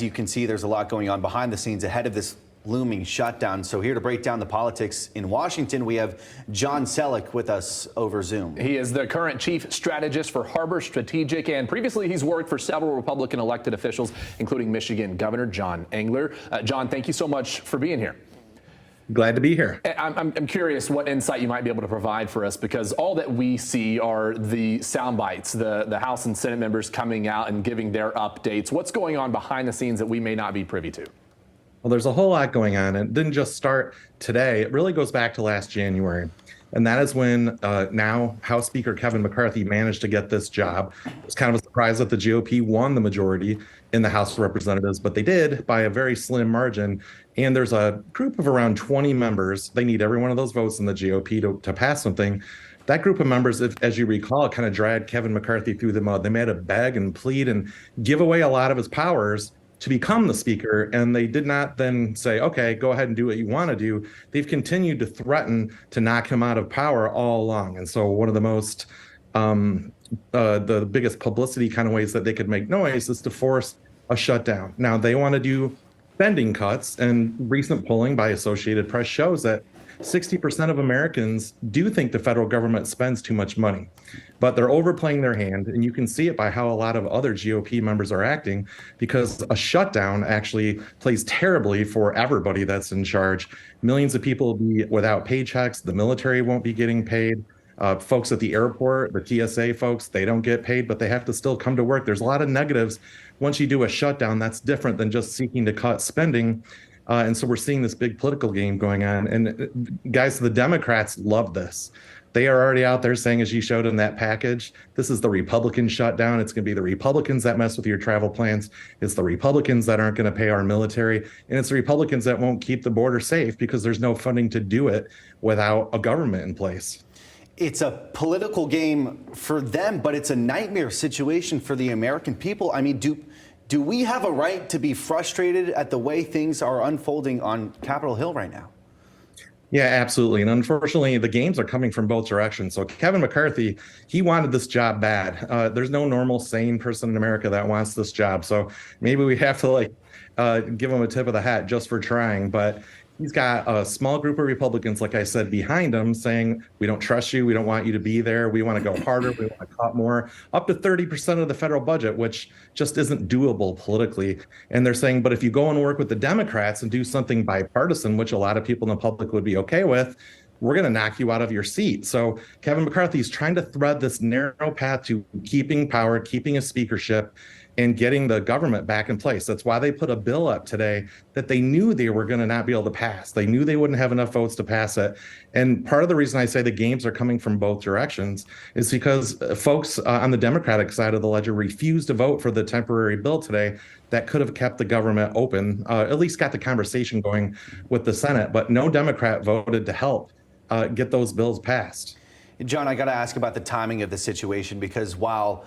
You can see there's a lot going on behind the scenes ahead of this looming shutdown. So here to break down the politics in Washington, we have John Sellek with us over Zoom. He is the current chief strategist for Harbor Strategic, and previously he's worked for several Republican elected officials, including Michigan Governor John Engler. John, thank you so much for being here. Glad to be here. I'm curious what insight you might be able to provide for us, because all that we see are the sound bites, the House and Senate members coming out and giving their updates. What's going on behind the scenes that we may not be privy to? Well, there's a whole lot going on. And it didn't just start today. It really goes back to last January. And that is when now House Speaker Kevin McCarthy managed to get this job. It was kind of a surprise that the GOP won the majority in the House of Representatives, but they did by a very slim margin. And there's a group of around 20 members. They need every one of those votes in the GOP to pass something. That group of members, as you recall, kind of dragged Kevin McCarthy through the mud. They made a beg and plead and give away a lot of his powers to become the speaker, and they did not then say, okay, go ahead and do what you want to do. They've continued to threaten to knock him out of power all along. And so one of the most, the biggest publicity kind of ways that they could make noise is to force a shutdown. Now, they want to do spending cuts, and recent polling by Associated Press shows that 60% of Americans do think the federal government spends too much money, but they're overplaying their hand. And you can see it by how a lot of other GOP members are acting, because a shutdown actually plays terribly for everybody that's in charge. Millions of people will be without paychecks. The military won't be getting paid. Folks at the airport, the TSA folks, they don't get paid, but they have to still come to work. There's a lot of negatives. Once you do a shutdown, that's different than just seeking to cut spending. And so we're seeing this big political game going on. And guys, the Democrats love this. They are already out there saying, as you showed in that package, this is the Republican shutdown. It's going to be the Republicans that mess with your travel plans. It's the Republicans that aren't going to pay our military. And it's the Republicans that won't keep the border safe because there's no funding to do it without a government in place. It's a political game for them, but it's a nightmare situation for the American people. I mean, do we have a right to be frustrated at the way things are unfolding on Capitol Hill right now? Yeah, absolutely. And unfortunately, the games are coming from both directions. So Kevin McCarthy, he wanted this job bad. There's no normal, sane person in America that wants this job. So maybe we have to give him a tip of the hat just for trying. But he's got a small group of Republicans, like I said, behind him saying, we don't trust you. We don't want you to be there. We want to go harder. We want to cut more, up to 30% of the federal budget, which just isn't doable politically. And they're saying, but if you go and work with the Democrats and do something bipartisan, which a lot of people in the public would be okay with, we're going to knock you out of your seat. So Kevin McCarthy is trying to thread this narrow path to keeping power, keeping a speakership, and getting the government back in place. That's why they put a bill up today that they knew they were going to not be able to pass. They knew they wouldn't have enough votes to pass it. And part of the reason I say the games are coming from both directions is because folks on the Democratic side of the ledger refused to vote for the temporary bill today that could have kept the government open, at least got the conversation going with the Senate. But no Democrat voted to help get those bills passed. John, I got to ask about the timing of the situation, because while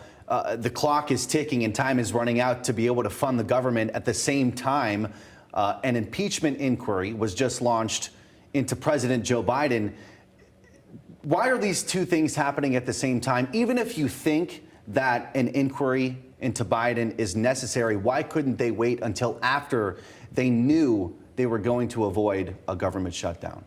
the clock is ticking and time is running out to be able to fund the government, at the same time, an impeachment inquiry was just launched into President Joe Biden. Why are these two things happening at the same time? Even if you think that an inquiry into Biden is necessary, why couldn't they wait until after they knew they were going to avoid a government shutdown?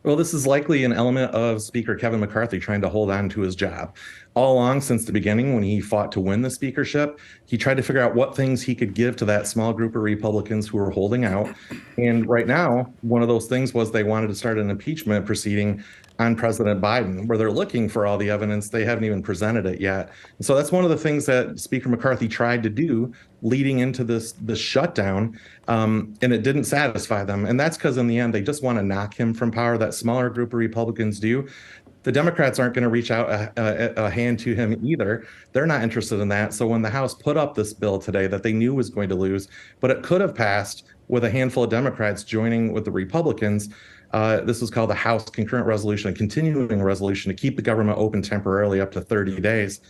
Well, this is likely an element of Speaker Kevin McCarthy trying to hold on to his job. All along since the beginning, when he fought to win the speakership, he tried to figure out what things he could give to that small group of Republicans who were holding out. And right now, one of those things was they wanted to start an impeachment proceeding on President Biden, where they're looking for all the evidence. They haven't even presented it yet. And so that's one of the things that Speaker McCarthy tried to do leading into this shutdown, and it didn't satisfy them. And that's because in the end, they just want to knock him from power. That smaller group of Republicans do. The Democrats aren't going to reach out a hand to him either. They're not interested in that. So when the House put up this bill today that they knew was going to lose, but it could have passed with a handful of Democrats joining with the Republicans, this is called the House Concurrent Resolution, a continuing resolution to keep the government open temporarily up to 30 days.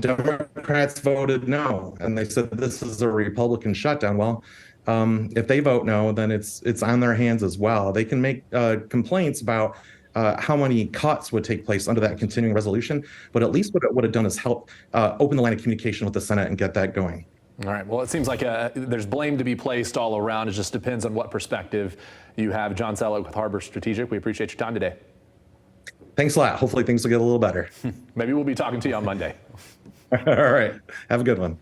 Democrats voted no, and they said this is a Republican shutdown. Well, if they vote no, then it's on their hands as well. They can make complaints about how many cuts would take place under that continuing resolution, but at least what it would have done is help open the line of communication with the Senate and get that going. All right. Well, it seems like there's blame to be placed all around. It just depends on what perspective you have. John Sellek with Harbor Strategic, we appreciate your time today. Thanks a lot. Hopefully things will get a little better. Maybe we'll be talking to you on Monday. All right. Have a good one.